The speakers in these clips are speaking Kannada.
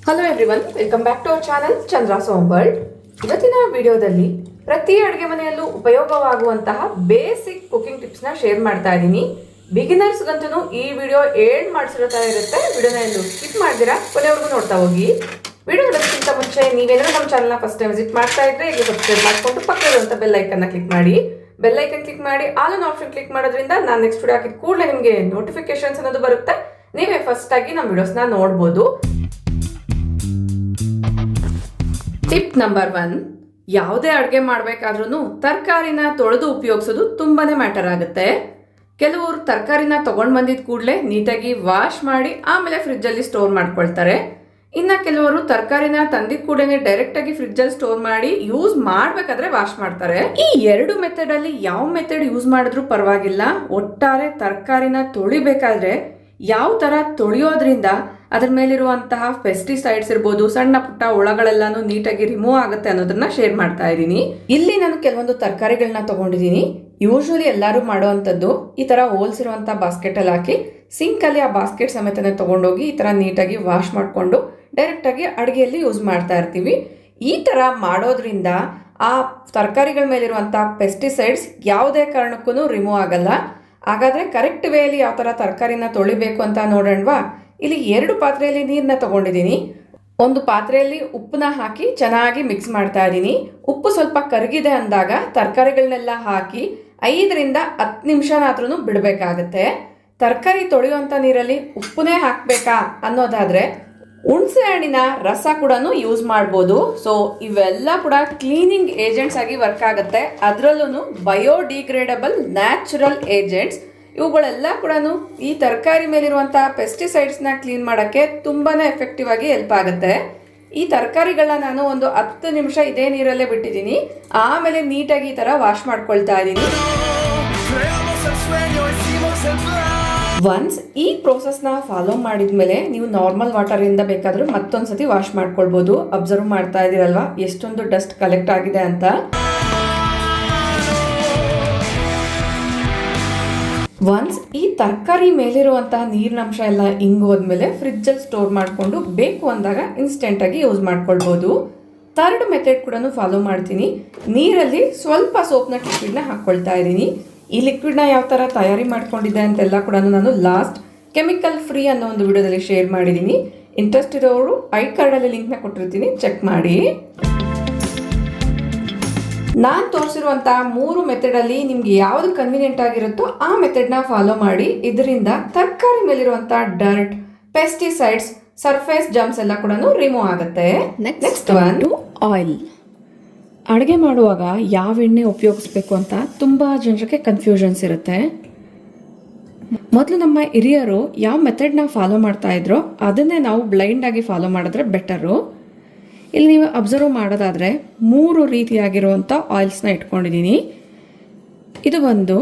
Hello everyone, welcome back to our channel Chandra's home world. ಇವತ್ತಿನ ವಿಡಿಯೋದಲ್ಲಿ ಪ್ರತಿ ಅಡುಗೆ ಮನೆಯಲ್ಲೂ ಉಪಯೋಗವಾಗುವಂತಹ ಬೇಸಿಕ್ ಕುಕಿಂಗ್ ಟಿಪ್ಸ್ ನ ಶೇರ್ ಮಾಡ್ತಾ ಇದ್ದೀನಿ. ಬಿಗಿನರ್ಸ್ ಗಂತೂ ಈ ವಿಡಿಯೋ ಏಡ್ ಮಾಡಿಸಿರೋ ತರ ಇರುತ್ತೆ. ವಿಡಿಯೋನ ಎಲ್ಲೂ ಸ್ಕಿಪ್ ಮಾಡ್ದಿರಾ ಕೊನೆವರೆಗೂ ನೋಡ್ತಾ ಹೋಗಿ. ವಿಡಿಯೋ ನೋಡೋದಕ್ಕಿಂತ ಮುಂಚೆ ನೀವೇನಾದ್ರೂ ನಮ್ಮ ಚಾನಲ್ನ ಫಸ್ಟ್ ಟೈಮ್ ವಿಸಿಟ್ ಮಾಡ್ತಾ ಇದ್ರೆ ಈಗ ಸಬ್ಸ್ಕ್ರೈಬ್ ಮಾಡ್ಕೊಂಡು ಪಕ್ಕದಲ್ಲಿರುವಂಥ ಬೆಲ್ ಐಕನ್ನ ಕ್ಲಿಕ್ ಮಾಡಿ. ಬೆಲ್ ಐಕನ್ ಕ್ಲಿಕ್ ಮಾಡಿ ಆಲ್ ಆನ್ ಆಪ್ಷನ್ ಕ್ಲಿಕ್ ಮಾಡೋದ್ರಿಂದ ನಾನು ನೆಕ್ಸ್ಟ್ ವಿಡಿಯೋ ಹಾಕಿದ ಕೂಡಲೇ ನಿಮಗೆ ನೋಟಿಫಿಕೇಶನ್ಸ್ ಅನ್ನೋದು ಬರುತ್ತೆ. ನೀವೇ ಫಸ್ಟ್ ಆಗಿ ನಮ್ಮ ವಿಡಿಯೋಸ್ನ ನೋಡ್ಬೋದು. ಟಿಪ್ ನಂಬರ್ 1, ಯಾವುದೇ ಅಡುಗೆ ಮಾಡಬೇಕಾದ್ರೂ ತರಕಾರಿನ ತೊಳೆದು ಉಪಯೋಗಿಸೋದು ತುಂಬಾನೇ ಮ್ಯಾಟರ್ ಆಗುತ್ತೆ. ಕೆಲವರು ತರಕಾರಿನ ತಗೊಂಡು ಬಂದಿದ್ದ ಕೂಡಲೇ ನೀಟಾಗಿ ವಾಶ್ ಮಾಡಿ ಆಮೇಲೆ ಫ್ರಿಜ್ಜಲ್ಲಿ ಸ್ಟೋರ್ ಮಾಡ್ಕೊಳ್ತಾರೆ. ಇನ್ನು ಕೆಲವರು ತರಕಾರಿನ ತಂದಿದ್ದ ಕೂಡಲೇ ಡೈರೆಕ್ಟ್ ಆಗಿ ಫ್ರಿಜ್ಜಲ್ಲಿ ಸ್ಟೋರ್ ಮಾಡಿ ಯೂಸ್ ಮಾಡಬೇಕಾದ್ರೆ ವಾಶ್ ಮಾಡ್ತಾರೆ. ಈ ಎರಡು ಮೆಥಡ್ ಅಲ್ಲಿ ಯಾವ ಮೆಥಡ್ ಯೂಸ್ ಮಾಡಿದ್ರೂ ಪರವಾಗಿಲ್ಲ. ಒಟ್ಟಾರೆ ತರಕಾರಿನ ತೊಳಿಬೇಕಾದ್ರೆ ಯಾವ ತರ ತೊಳೆಯೋದ್ರಿಂದ ಅದ್ರ ಮೇಲಿರುವಂತಹ ಪೆಸ್ಟಿಸೈಡ್ಸ್ ಇರ್ಬೋದು, ಸಣ್ಣ ಪುಟ್ಟ ಹುಳಗಳೆಲ್ಲಾನು ನೀಟಾಗಿ ರಿಮೂವ್ ಆಗುತ್ತೆ ಅನ್ನೋದನ್ನ ಶೇರ್ ಮಾಡ್ತಾ ಇದ್ದೀನಿ. ಇಲ್ಲಿ ನಾನು ಕೆಲವೊಂದು ತರಕಾರಿಗಳನ್ನ ತಗೊಂಡಿದ್ದೀನಿ. ಯೂಶುವಲಿ ಎಲ್ಲರೂ ಮಾಡುವಂಥದ್ದು ಈ ತರ ಹೋಲ್ಸ್ ಇರುವಂತ ಬಾಸ್ಕೆಟ್ ಅಲ್ಲಿ ಹಾಕಿ ಸಿಂಕ್ ಅಲ್ಲಿ ಆ ಬಾಸ್ಕೆಟ್ ಸಮೇತನೇ ತಗೊಂಡೋಗಿ ಈ ತರ ನೀಟಾಗಿ ವಾಶ್ ಮಾಡಿಕೊಂಡು ಡೈರೆಕ್ಟ್ ಆಗಿ ಅಡುಗೆಯಲ್ಲಿ ಯೂಸ್ ಮಾಡ್ತಾ ಇರ್ತೀವಿ. ಈ ತರ ಮಾಡೋದ್ರಿಂದ ಆ ತರಕಾರಿಗಳ ಮೇಲಿರುವಂತಹ ಪೆಸ್ಟಿಸೈಡ್ಸ್ ಯಾವುದೇ ಕಾರಣಕ್ಕೂ ರಿಮೂವ್ ಆಗಲ್ಲ. ಹಾಗಾದ್ರೆ ಕರೆಕ್ಟ್ ವೇಯಲ್ಲಿ ಯಾವ ತರ ತರಕಾರಿನ ತೊಳಿಬೇಕು ಅಂತ ನೋಡೋಣವಾ. ಇಲ್ಲಿ 2 ಪಾತ್ರೆಯಲ್ಲಿ ನೀರನ್ನ ತಗೊಂಡಿದ್ದೀನಿ. ಒಂದು ಪಾತ್ರೆಯಲ್ಲಿ ಉಪ್ಪನ್ನ ಹಾಕಿ ಚೆನ್ನಾಗಿ ಮಿಕ್ಸ್ ಮಾಡ್ತಾ ಇದ್ದೀನಿ. ಉಪ್ಪು ಸ್ವಲ್ಪ ಕರಗಿದೆ ಅಂದಾಗ ತರಕಾರಿಗಳನ್ನೆಲ್ಲ ಹಾಕಿ 5 ರಿಂದ 10 ನಿಮಿಷನಾದ್ರೂ ಬಿಡಬೇಕಾಗತ್ತೆ. ತರಕಾರಿ ತೊಳೆಯುವಂಥ ನೀರಲ್ಲಿ ಉಪ್ಪನ್ನೇ ಹಾಕಬೇಕಾ ಅನ್ನೋದಾದ್ರೆ ಹುಣಸೆ ಹಣ್ಣಿನ ರಸ ಕೂಡ ಯೂಸ್ ಮಾಡ್ಬೋದು. ಸೊ ಇವೆಲ್ಲ ಕೂಡ ಕ್ಲೀನಿಂಗ್ ಏಜೆಂಟ್ಸ್ ಆಗಿ ವರ್ಕ್ ಆಗುತ್ತೆ. ಅದರಲ್ಲೂ ಬಯೋಡಿಗ್ರೇಡಬಲ್ ನ್ಯಾಚುರಲ್ ಏಜೆಂಟ್ಸ್ ಇವುಗಳೆಲ್ಲ ಕೂಡ ಈ ತರಕಾರಿ ಮೇಲಿರುವಂತಹ ಪೆಸ್ಟಿಸೈಡ್ಸ್ನ ಕ್ಲೀನ್ ಮಾಡೋಕ್ಕೆ ತುಂಬಾನೇ ಎಫೆಕ್ಟಿವ್ ಆಗಿ ಹೆಲ್ಪ್ ಆಗುತ್ತೆ. ಈ ತರಕಾರಿಗಳನ್ನ ನಾನು ಒಂದು 10 ನಿಮಿಷ ಇದೇ ನೀರಲ್ಲೇ ಬಿಟ್ಟಿದ್ದೀನಿ. ಆಮೇಲೆ ನೀಟಾಗಿ ಈ ಥರ ವಾಶ್ ಮಾಡ್ಕೊಳ್ತಾ ಇದ್ದೀನಿ. ಒನ್ಸ್ ಈ ಪ್ರೋಸೆಸ್ನ ಫಾಲೋ ಮಾಡಿದ್ಮೇಲೆ ನೀವು ನಾರ್ಮಲ್ ವಾಟರಿಂದ ಬೇಕಾದರೂ ಮತ್ತೊಂದ್ಸತಿ ವಾಶ್ ಮಾಡ್ಕೊಳ್ಬೋದು. ಅಬ್ಸರ್ವ್ ಮಾಡ್ತಾ ಇದ್ದೀರಲ್ವಾ ಎಷ್ಟೊಂದು ಡಸ್ಟ್ ಕಲೆಕ್ಟ್ ಆಗಿದೆ ಅಂತ. ಒನ್ಸ್ ಈ ತರಕಾರಿ ಮೇಲಿರುವಂತಹ ನೀರಿನಂಶ ಎಲ್ಲ ಹಿಂಗೋದ್ಮೇಲೆ ಫ್ರಿಜ್ಜಲ್ಲಿ ಸ್ಟೋರ್ ಮಾಡಿಕೊಂಡು ಬೇಕು ಅಂದಾಗ ಇನ್ಸ್ಟೆಂಟ್ ಆಗಿ ಯೂಸ್ ಮಾಡ್ಕೊಳ್ಬೋದು. 3rd ಮೆಥಡ್ ಕೂಡ ಫಾಲೋ ಮಾಡ್ತೀನಿ. ನೀರಲ್ಲಿ ಸ್ವಲ್ಪ ಸೋಪ್ನ ಲಿಕ್ವಿಡ್ನ ಹಾಕ್ಕೊಳ್ತಾ ಇದ್ದೀನಿ. ಈ ಲಿಕ್ವಿಡ್ನ ಯಾವ ಥರ ತಯಾರಿ ಮಾಡ್ಕೊಂಡಿದ್ದೆ ಅಂತೆಲ್ಲ ಕೂಡ ನಾನು ಲಾಸ್ಟ್ ಕೆಮಿಕಲ್ ಫ್ರೀ ಅನ್ನೋ ಒಂದು ವಿಡಿಯೋದಲ್ಲಿ ಶೇರ್ ಮಾಡಿದ್ದೀನಿ. ಇಂಟ್ರೆಸ್ಟ್ ಇರೋರು ಐ ಕಾರ್ಡಲ್ಲಿ ಲಿಂಕ್ನ ಕೊಟ್ಟಿರ್ತೀನಿ, ಚೆಕ್ ಮಾಡಿ. ನಾನು ತೋರಿಸಿರುವಂತಹ 3 ಮೆಥಡಲ್ಲಿ ನಿಮ್ಗೆ ಯಾವುದು ಕನ್ವೀನಿಯಂಟ್ ಆಗಿರುತ್ತೋ ಆ ಮೆಥಡ್ನ ಫಾಲೋ ಮಾಡಿ. ಇದರಿಂದ ತರಕಾರಿ ಮೇಲಿರುವಂತಹ ಡರ್ಟ್, ಪೆಸ್ಟಿಸೈಡ್ಸ್, ಸರ್ಫೇಸ್ ಜಮ್ಸ್ ಎಲ್ಲ ಕೂಡ ರಿಮೂವ್ ಆಗುತ್ತೆ. ನೆಕ್ಸ್ಟ್ ಒಂದು ಆಯಿಲ್. ಅಡುಗೆ ಮಾಡುವಾಗ ಯಾವ ಎಣ್ಣೆ ಉಪಯೋಗಿಸ್ಬೇಕು ಅಂತ ತುಂಬ ಜನರಿಗೆ ಕನ್ಫ್ಯೂಷನ್ಸ್ ಇರುತ್ತೆ. ಮೊದಲು ನಮ್ಮ ಹಿರಿಯರು ಯಾವ ಮೆಥಡ್ನ ಫಾಲೋ ಮಾಡ್ತಾ ಇದ್ರೋ ಅದನ್ನೇ ನಾವು ಬ್ಲೈಂಡ್ ಆಗಿ ಫಾಲೋ ಮಾಡಿದ್ರೆ ಬೆಟರು. ಇಲ್ಲಿ ನೀವು ಅಬ್ಸರ್ವ್ ಮಾಡೋದಾದರೆ 3 ರೀತಿಯಾಗಿರುವಂಥ ಆಯಿಲ್ಸ್ನ ಇಟ್ಕೊಂಡಿದ್ದೀನಿ. ಇದು ಒಂದು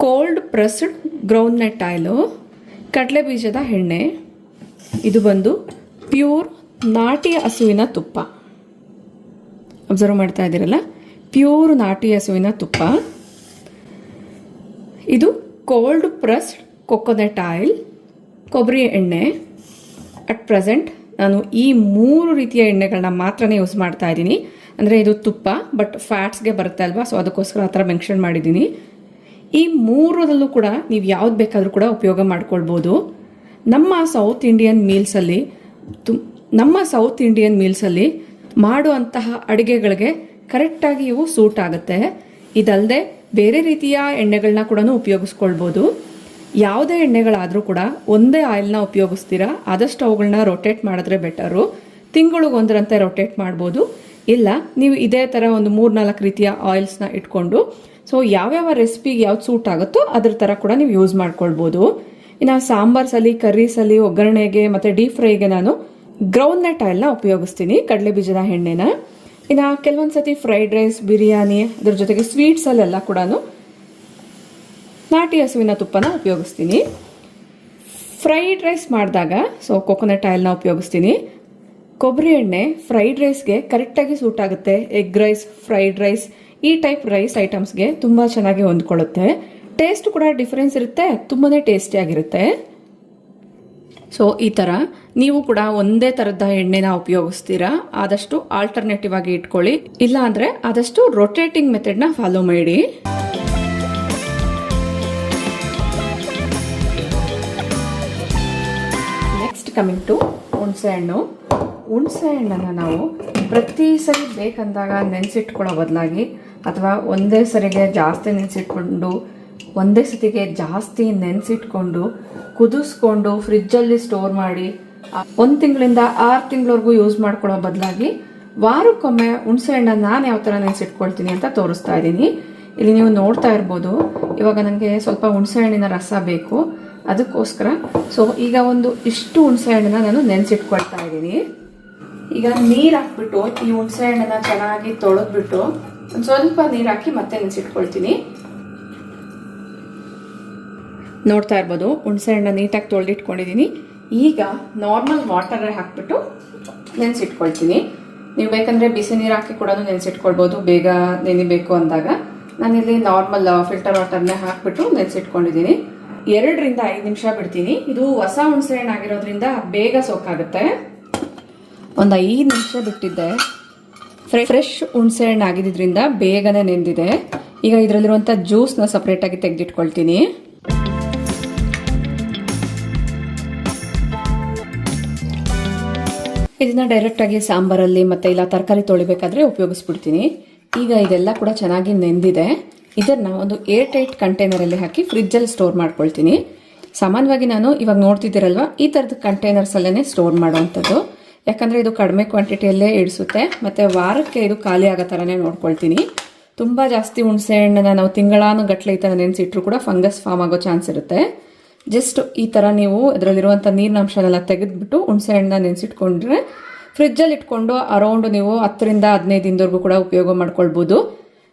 ಕೋಲ್ಡ್ ಪ್ರೆಸ್ಡ್ ಗ್ರೌಂಡ್ನಟ್ ಆಯಿಲು, ಕಡಲೆ ಬೀಜದ ಎಣ್ಣೆ. ಇದು ಬಂದು ಪ್ಯೂರ್ ನಾಟಿ ಹಸುವಿನ ತುಪ್ಪ. ಅಬ್ಸರ್ವ್ ಮಾಡ್ತಾ ಇದ್ದೀರಲ್ಲ, ಪ್ಯೂರ್ ನಾಟಿ ಹಸುವಿನ ತುಪ್ಪ. ಇದು ಕೋಲ್ಡ್ ಪ್ರೆಸ್ಡ್ ಕೊಕೊನಟ್ ಆಯಿಲ್, ಕೊಬ್ಬರಿ ಎಣ್ಣೆ. ಅಟ್ ಪ್ರೆಸೆಂಟ್ ನಾನು ಈ 3 ರೀತಿಯ ಎಣ್ಣೆಗಳನ್ನ ಮಾತ್ರನೇ ಯೂಸ್ ಮಾಡ್ತಾ ಇದ್ದೀನಿ. ಅಂದರೆ ಇದು ತುಪ್ಪ ಬಟ್ ಫ್ಯಾಟ್ಸ್ಗೆ ಬರುತ್ತೆ ಅಲ್ವಾ, ಸೊ ಅದಕ್ಕೋಸ್ಕರ ಆ ಥರ ಮೆನ್ಷನ್ ಮಾಡಿದ್ದೀನಿ. ಈ 3ರಲ್ಲೂ ಕೂಡ ನೀವು ಯಾವ್ದು ಬೇಕಾದರೂ ಕೂಡ ಉಪಯೋಗ ಮಾಡ್ಕೊಳ್ಬೋದು. ನಮ್ಮ ಸೌತ್ ಇಂಡಿಯನ್ ಮೀಲ್ಸಲ್ಲಿ ಮಾಡುವಂತಹ ಅಡುಗೆಗಳಿಗೆ ಕರೆಕ್ಟಾಗಿ ಇವು ಸೂಟ್ ಆಗುತ್ತೆ. ಇದಲ್ಲದೆ ಬೇರೆ ರೀತಿಯ ಎಣ್ಣೆಗಳನ್ನ ಕೂಡ ಉಪಯೋಗಿಸ್ಕೊಳ್ಬೋದು. ಯಾವುದೇ ಎಣ್ಣೆಗಳಾದರೂ ಕೂಡ ಒಂದೇ ಆಯಿಲ್ನ ಉಪಯೋಗಿಸ್ತೀರಾ ಆದಷ್ಟು ಅವುಗಳನ್ನ ರೊಟೇಟ್ ಮಾಡಿದ್ರೆ ಬೆಟರು. ತಿಂಗಳಿಗೊಂದರಂತೆ ರೊಟೇಟ್ ಮಾಡ್ಬೋದು. ಇಲ್ಲ ನೀವು ಇದೇ ಥರ ಒಂದು 3-4 ರೀತಿಯ ಆಯಿಲ್ಸ್ನ ಇಟ್ಕೊಂಡು ಸೊ ಯಾವ್ಯಾವ ರೆಸಿಪಿಗೆ ಯಾವ್ದು ಸೂಟ್ ಆಗುತ್ತೋ ಅದ್ರ ಥರ ಕೂಡ ನೀವು ಯೂಸ್ ಮಾಡ್ಕೊಳ್ಬೋದು. ಇನ್ನು ಸಾಂಬಾರ್ಸಲ್ಲಿ, ಕರ್ರೀಸಲ್ಲಿ, ಒಗ್ಗರಣೆಗೆ ಮತ್ತು ಡೀಪ್ ಫ್ರೈಗೆ ನಾನು ಗ್ರೌಂಡ್ನಟ್ ಆಯಿಲ್ನ ಉಪಯೋಗಿಸ್ತೀನಿ, ಕಡಲೆ ಬೀಜದ ಎಣ್ಣೆನ. ಇನ್ನು ಕೆಲವೊಂದು ಸತಿ ಫ್ರೈಡ್ ರೈಸ್, ಬಿರಿಯಾನಿ, ಅದ್ರ ಜೊತೆಗೆ ಸ್ವೀಟ್ಸಲ್ಲೆಲ್ಲ ಕೂಡ ನಾಟಿ ಹಸುವಿನ ತುಪ್ಪನ ಉಪಯೋಗಿಸ್ತೀನಿ. ಫ್ರೈಡ್ ರೈಸ್ ಮಾಡಿದಾಗ ಸೊ ಕೊಕೊನಟ್ ಆಯಿಲ್ನ ಉಪಯೋಗಿಸ್ತೀನಿ. ಕೊಬ್ಬರಿ ಎಣ್ಣೆ ಫ್ರೈಡ್ ರೈಸ್ಗೆ ಕರೆಕ್ಟಾಗಿ ಸೂಟ್ ಆಗುತ್ತೆ. ಎಗ್ ರೈಸ್, ಫ್ರೈಡ್ ರೈಸ್, ಈ ಟೈಪ್ ರೈಸ್ ಐಟಮ್ಸ್ಗೆ ತುಂಬ ಚೆನ್ನಾಗಿ ಹೊಂದ್ಕೊಳ್ಳುತ್ತೆ. ಟೇಸ್ಟ್ ಕೂಡ ಡಿಫ್ರೆನ್ಸ್ ಇರುತ್ತೆ, ತುಂಬಾ ಟೇಸ್ಟಿಯಾಗಿರುತ್ತೆ. ಸೊ ಈ ಥರ ನೀವು ಕೂಡ ಒಂದೇ ಥರದ ಎಣ್ಣೆನ ಉಪಯೋಗಿಸ್ತೀರಾ ಆದಷ್ಟು ಆಲ್ಟರ್ನೇಟಿವ್ ಆಗಿ ಇಟ್ಕೊಳ್ಳಿ, ಇಲ್ಲ ಅಂದರೆ ಆದಷ್ಟು ರೊಟೇಟಿಂಗ್ ಮೆಥಡ್ನ ಫಾಲೋ ಮಾಡಿ. ನೆಕ್ಸ್ಟ್ ಕಮಿಂಗ್ ಟು ಹುಣಸೆ ಹಣ್ಣು. ಹುಣಸೆ ಹಣ್ಣನ್ನು ನಾವು ಪ್ರತಿ ಸರಿ ಬೇಕಂದಾಗ ನೆನೆಸಿಟ್ಕೊಳ್ಳೋ ಬದಲಾಗಿ ಅಥವಾ ಒಂದೇ ಸರಿಗೆ ಜಾಸ್ತಿ ನೆನೆಸಿಟ್ಕೊಂಡು ಒಂದೇ ಸತಿಗೆ ಜಾಸ್ತಿ ನೆನೆಸಿಟ್ಕೊಂಡು ಕುದಿಸ್ಕೊಂಡು ಫ್ರಿಜ್ಜಲ್ಲಿ ಸ್ಟೋರ್ ಮಾಡಿ 1 ತಿಂಗಳಿಂದ 6 ತಿಂಗಳವರೆಗೂ ಯೂಸ್ ಮಾಡ್ಕೊಳ್ಳೋ ಬದಲಾಗಿ ವಾರಕ್ಕೊಮ್ಮೆ ಹುಣಸೆ ಹಣ್ಣನ್ನು ನಾನು ಯಾವ ಥರ ನೆನೆಸಿಟ್ಕೊಳ್ತೀನಿ ಅಂತ ತೋರಿಸ್ತಾ ಇದ್ದೀನಿ. ಇಲ್ಲಿ ನೀವು ನೋಡ್ತಾ ಇರ್ಬೋದು, ಇವಾಗ ನನಗೆ ಸ್ವಲ್ಪ ಹುಣಸೆ ಹಣ್ಣಿನ ರಸ ಬೇಕು, ಅದಕ್ಕೋಸ್ಕರ ಈಗ ಇಷ್ಟು ಹುಣಸೆ ಹಣ್ಣನ್ನು ನಾನು ನೆನೆಸಿಟ್ಕೊಳ್ತಾ ಇದ್ದೀನಿ. ಈಗ ನೀರು ಹಾಕ್ಬಿಟ್ಟು ಈ ಹುಣಸೆ ಹಣ್ಣನ್ನು ಚೆನ್ನಾಗಿ ತೊಳೆದ್ಬಿಟ್ಟು ಒಂದು ಸ್ವಲ್ಪ ನೀರು ಹಾಕಿ ಮತ್ತೆ ನೆನೆಸಿಟ್ಕೊಳ್ತೀನಿ. ನೋಡ್ತಾ ಇರ್ಬೋದು, ಹುಣಸೆ ಹಣ್ಣು ನೀಟಾಗಿ ತೊಳೆದಿಟ್ಕೊಂಡಿದ್ದೀನಿ. ಈಗ ನಾರ್ಮಲ್ ವಾಟರ್ ಹಾಕ್ಬಿಟ್ಟು ನೆನೆಸಿಟ್ಕೊಳ್ತೀನಿ. ನೀವು ಬೇಕಂದರೆ ಬಿಸಿ ನೀರು ಹಾಕಿ ಕೂಡ ನೆನೆಸಿಟ್ಕೊಳ್ಬೋದು ಬೇಗ ನೆನಿಬೇಕು ಅಂದಾಗ. ನಾನಿಲ್ಲಿ ನಾರ್ಮಲ್ ಫಿಲ್ಟರ್ ವಾಟರ್ನೇ ಹಾಕ್ಬಿಟ್ಟು ನೆನೆಸಿಟ್ಕೊಂಡಿದ್ದೀನಿ. 2 ರಿಂದ 5 ನಿಮಿಷ ಬಿಡ್ತೀನಿ. ಇದು ಹೊಸ ಹುಣಸೆ ಹಣ್ಣು ಆಗಿರೋದ್ರಿಂದ ಬೇಗ ಸೋಕಾಗುತ್ತೆ. ಒಂದು 5 ನಿಮಿಷ ಬಿಟ್ಟಿದ್ದೆ. ಫ್ರೆಶ್ ಹುಣಸೆ ಹಣ್ಣು ಆಗಿದ್ದರಿಂದ ಬೇಗನೆ ನೆಂದಿದೆ. ಈಗ ಇದರಲ್ಲಿರುವಂಥ ಜ್ಯೂಸ್ನ ಸಪ್ರೇಟಾಗಿ ತೆಗೆದಿಟ್ಕೊಳ್ತೀನಿ. ಇದನ್ನ ಡೈರೆಕ್ಟಾಗಿ ಸಾಂಬಾರಲ್ಲಿ ಮತ್ತು ಇಲ್ಲ ತರಕಾರಿ ತೊಳಿಬೇಕಾದ್ರೆ ಉಪಯೋಗಿಸ್ಬಿಡ್ತೀನಿ. ಈಗ ಇದೆಲ್ಲ ಕೂಡ ಚೆನ್ನಾಗಿ ನೆಂದಿದೆ. ಇದನ್ನು ಒಂದು ಏರ್ ಟೈಟ್ ಕಂಟೈನರಲ್ಲಿ ಹಾಕಿ ಫ್ರಿಜ್ಜಲ್ಲಿ ಸ್ಟೋರ್ ಮಾಡ್ಕೊಳ್ತೀನಿ. ಸಾಮಾನ್ಯವಾಗಿ ನಾನು ಇವಾಗ ನೋಡ್ತಿದ್ದೀರಲ್ವ ಈ ಥರದ ಕಂಟೈನರ್ಸಲ್ಲೇ ಸ್ಟೋರ್ ಮಾಡೋವಂಥದ್ದು. ಯಾಕಂದರೆ ಇದು ಕಡಿಮೆ ಕ್ವಾಂಟಿಟಿಯಲ್ಲೇ ಇಡಿಸುತ್ತೆ ಮತ್ತು ವಾರಕ್ಕೆ ಇದು ಖಾಲಿ ಆಗೋ ಥರನೇ ನೋಡ್ಕೊಳ್ತೀನಿ. ತುಂಬ ಜಾಸ್ತಿ ಹುಣಸೆ ಹಣ್ಣನ್ನು ನಾವು ತಿಂಗಳಾನುಗಟ್ಟಲೆ ಈ ಥರ ನೆನೆಸಿಟ್ರು ಕೂಡ ಫಂಗಸ್ ಫಾರ್ಮ್ ಆಗೋ ಚಾನ್ಸ್ ಇರುತ್ತೆ. ಜಸ್ಟ್ ಈ ಥರ ನೀವು ಇದರಲ್ಲಿರುವಂಥ ನೀರಿನ ಅಂಶನೆಲ್ಲ ತೆಗೆದುಬಿಟ್ಟು ಹುಣಸೆ ಹಣ್ಣನ್ನ ನೆನೆಸಿಟ್ಕೊಂಡ್ರೆ ಫ್ರಿಜ್ಜಲ್ಲಿ ಇಟ್ಕೊಂಡು ಅರೌಂಡ್ ನೀವು 10 ರಿಂದ 15 ದಿನದವರೆಗೂ ಕೂಡ ಉಪಯೋಗ ಮಾಡ್ಕೊಳ್ಬೋದು.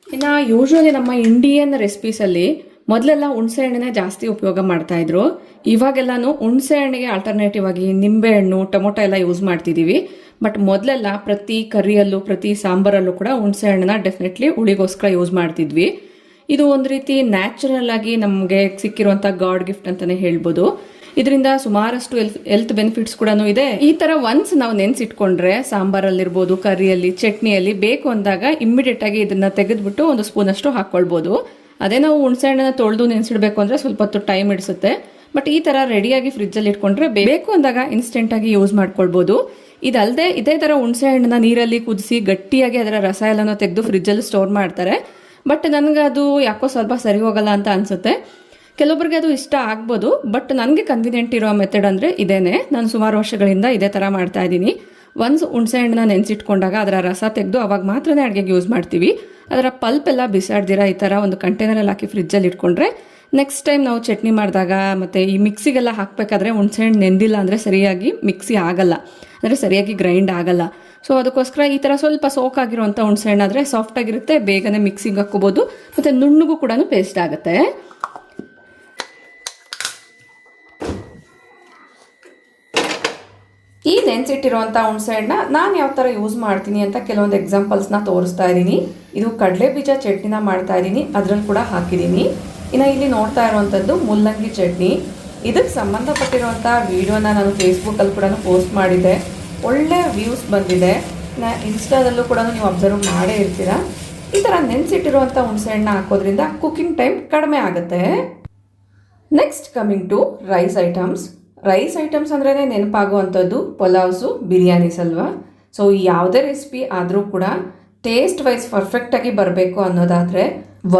ಇನ್ನು ಯೂಶ್ವಲಿ ನಮ್ಮ ಇಂಡಿಯನ್ ರೆಸಿಪೀಸಲ್ಲಿ ಮೊದಲೆಲ್ಲ ಹುಣಸೆ ಹಣ್ಣನ್ನೇ ಜಾಸ್ತಿ ಉಪಯೋಗ ಮಾಡ್ತಾಯಿದ್ರು. ಇವಾಗೆಲ್ಲನೂ ಹುಣಸೆ ಹಣ್ಣಿಗೆ ಆಲ್ಟರ್ನೇಟಿವ್ ಆಗಿ ನಿಂಬೆ ಹಣ್ಣು, ಟೊಮೊಟೊ ಎಲ್ಲ ಯೂಸ್ ಮಾಡ್ತಿದ್ದೀವಿ. ಬಟ್ ಮೊದಲೆಲ್ಲ ಪ್ರತಿ ಕರಿಯಲ್ಲೂ ಪ್ರತಿ ಸಾಂಬಾರಲ್ಲೂ ಕೂಡ ಹುಣಸೆ ಹಣ್ಣನ್ನ ಡೆಫಿನೆಟ್ಲಿ ಹುಳಿಗೋಸ್ಕರ ಯೂಸ್ ಮಾಡ್ತಿದ್ವಿ. ಇದು ಒಂದು ರೀತಿ ನ್ಯಾಚುರಲ್ ಆಗಿ ನಮಗೆ ಸಿಕ್ಕಿರುವಂಥ ಗಾಡ್ ಗಿಫ್ಟ್ ಅಂತಲೇ ಹೇಳ್ಬೋದು. ಇದರಿಂದ ಸುಮಾರಷ್ಟು ಹೆಲ್ತ್ ಬೆನಿಫಿಟ್ಸ್ ಕೂಡ ಇದೆ. ಈ ಥರ ಒನ್ಸ್ ನಾವು ನೆನೆಸಿಟ್ಕೊಂಡ್ರೆ ಸಾಂಬಾರಲ್ಲಿರ್ಬೋದು, ಕರಿಯಲ್ಲಿ, ಚಟ್ನಿಯಲ್ಲಿ ಬೇಕು ಅಂದಾಗ ಇಮ್ಮಿಡಿಯೇಟ್ ಆಗಿ ಇದನ್ನು ತೆಗೆದುಬಿಟ್ಟು ಒಂದು ಸ್ಪೂನಷ್ಟು ಹಾಕ್ಕೊಳ್ಬೋದು. ಅದೇ ನಾವು ಹುಣಸೆ ಹಣ್ಣನ್ನು ತೊಳೆದು ನೆನೆಸಿಡಬೇಕು ಅಂದರೆ ಸ್ವಲ್ಪ ಹೊತ್ತು ಟೈಮ್ ಹಿಡಿಸುತ್ತೆ. ಬಟ್ ಈ ಥರ ರೆಡಿಯಾಗಿ ಫ್ರಿಜ್ಜಲ್ಲಿ ಇಟ್ಕೊಂಡ್ರೆ ಬೇಕು ಅಂದಾಗ ಇನ್ಸ್ಟೆಂಟಾಗಿ ಯೂಸ್ ಮಾಡ್ಕೊಳ್ಬೋದು. ಇದಲ್ಲದೆ ಇದೇ ಥರ ಹುಣಸೆ ಹಣ್ಣನ್ನ ನೀರಲ್ಲಿ ಕುದಿಸಿ ಗಟ್ಟಿಯಾಗಿ ಅದರ ರಸ ಎಲ್ಲನೂ ತೆಗೆದು ಫ್ರಿಜ್ಜಲ್ಲಿ ಸ್ಟೋರ್ ಮಾಡ್ತಾರೆ. ಬಟ್ ನನಗೆ ಅದು ಯಾಕೋ ಸ್ವಲ್ಪ ಸರಿ ಹೋಗಲ್ಲ ಅಂತ ಅನಿಸುತ್ತೆ. ಕೆಲವೊಬ್ಬರಿಗೆ ಅದು ಇಷ್ಟ ಆಗ್ಬೋದು, ಬಟ್ ನನಗೆ ಕನ್ವಿನಿಯೆಂಟ್ ಇರೋ ಮೆಥಡ್ ಅಂದರೆ ಇದೇನೆ. ನಾನು ಸುಮಾರು ವರ್ಷಗಳಿಂದ ಇದೇ ಥರ ಮಾಡ್ತಾ ಇದ್ದೀನಿ. ಒನ್ಸ್ ಹುಣಸೆ ಹಣ್ಣನ್ನ ನೆನೆಸಿಟ್ಕೊಂಡಾಗ ಅದರ ರಸ ತೆಗೆದು ಅವಾಗ ಮಾತ್ರನೇ ಅಡುಗೆಗೆ ಯೂಸ್ ಮಾಡ್ತೀವಿ. ಅದರ ಪಲ್ಪ್ ಎಲ್ಲ ಬಿಸಾಡ್ದಿರ ಈ ಥರ ಒಂದು ಕಂಟೈನರಲ್ಲಿ ಹಾಕಿ ಫ್ರಿಜ್ಜಲ್ಲಿ ಇಟ್ಕೊಂಡ್ರೆ ನೆಕ್ಸ್ಟ್ ಟೈಮ್ ನಾವು ಚಟ್ನಿ ಮಾಡಿದಾಗ ಮತ್ತು ಈ ಮಿಕ್ಸಿಗೆಲ್ಲ ಹಾಕಬೇಕಾದ್ರೆ ಹುಣಸೆ ಹಣ್ಣು ನೆಂದಿಲ್ಲ ಅಂದರೆ ಸರಿಯಾಗಿ ಮಿಕ್ಸಿ ಆಗಲ್ಲ, ಅಂದರೆ ಸರಿಯಾಗಿ ಗ್ರೈಂಡ್ ಆಗಲ್ಲ. ಸೊ ಅದಕ್ಕೋಸ್ಕರ ಈ ಥರ ಸ್ವಲ್ಪ ಸೋಕಾಗಿರುವಂಥ ಹುಣಸೆ ಹಣ್ಣಾದರೆ ಸಾಫ್ಟಾಗಿರುತ್ತೆ, ಬೇಗನೆ ಮಿಕ್ಸಿಗೆ ಹಾಕ್ಕೋಬೋದು ಮತ್ತು ನುಣ್ಣಗೂ ಕೂಡ ಪೇಸ್ಟ್ ಆಗುತ್ತೆ. ಈ ನೆನೆಸಿಟ್ಟಿರುವಂಥ ಹುಣಸೆ ಹಣ್ಣನ್ನ ನಾನು ಯಾವ ಥರ ಯೂಸ್ ಮಾಡ್ತೀನಿ ಅಂತ ಕೆಲವೊಂದು ಎಕ್ಸಾಂಪಲ್ಸ್ನ ತೋರಿಸ್ತಾ ಇದ್ದೀನಿ. ಇದು ಕಡಲೆ ಬೀಜ ಚಟ್ನಿನ ಮಾಡ್ತಾ ಇದ್ದೀನಿ, ಅದರಲ್ಲಿ ಕೂಡ ಹಾಕಿದ್ದೀನಿ. ಇನ್ನು ಇಲ್ಲಿ ನೋಡ್ತಾ ಇರುವಂಥದ್ದು ಮುಲ್ಲಂಗಿ ಚಟ್ನಿ. ಇದಕ್ಕೆ ಸಂಬಂಧಪಟ್ಟಿರುವಂಥ ವಿಡಿಯೋನ ನಾನು ಫೇಸ್ಬುಕ್ಕಲ್ಲಿ ಕೂಡ ಪೋಸ್ಟ್ ಮಾಡಿದ್ದೆ, ಒಳ್ಳೆ ವ್ಯೂಸ್ ಬಂದಿದೆ. ಇನ್ಸ್ಟಾದಲ್ಲೂ ಕೂಡ ನೀವು ಅಬ್ಸರ್ವ್ ಮಾಡೇ ಇರ್ತೀರ. ಈ ಥರ ನೆನೆಸಿಟ್ಟಿರುವಂಥ ಹುಣಸೆ ಹಣ್ಣು ಹಾಕೋದ್ರಿಂದ ಕುಕಿಂಗ್ ಟೈಮ್ ಕಡಿಮೆ ಆಗುತ್ತೆ. Next coming to rice items. Rice items ಅಂದ್ರೇ ನೆನಪಾಗುವಂಥದ್ದು ಪಲಾವ್ಸು, ಬಿರಿಯಾನೀಸ್ ಅಲ್ವಾ. ಸೊ ಯಾವುದೇ ರೆಸಿಪಿ ಆದರೂ ಕೂಡ ಟೇಸ್ಟ್ ವೈಸ್ ಪರ್ಫೆಕ್ಟಾಗಿ ಬರಬೇಕು ಅನ್ನೋದಾದರೆ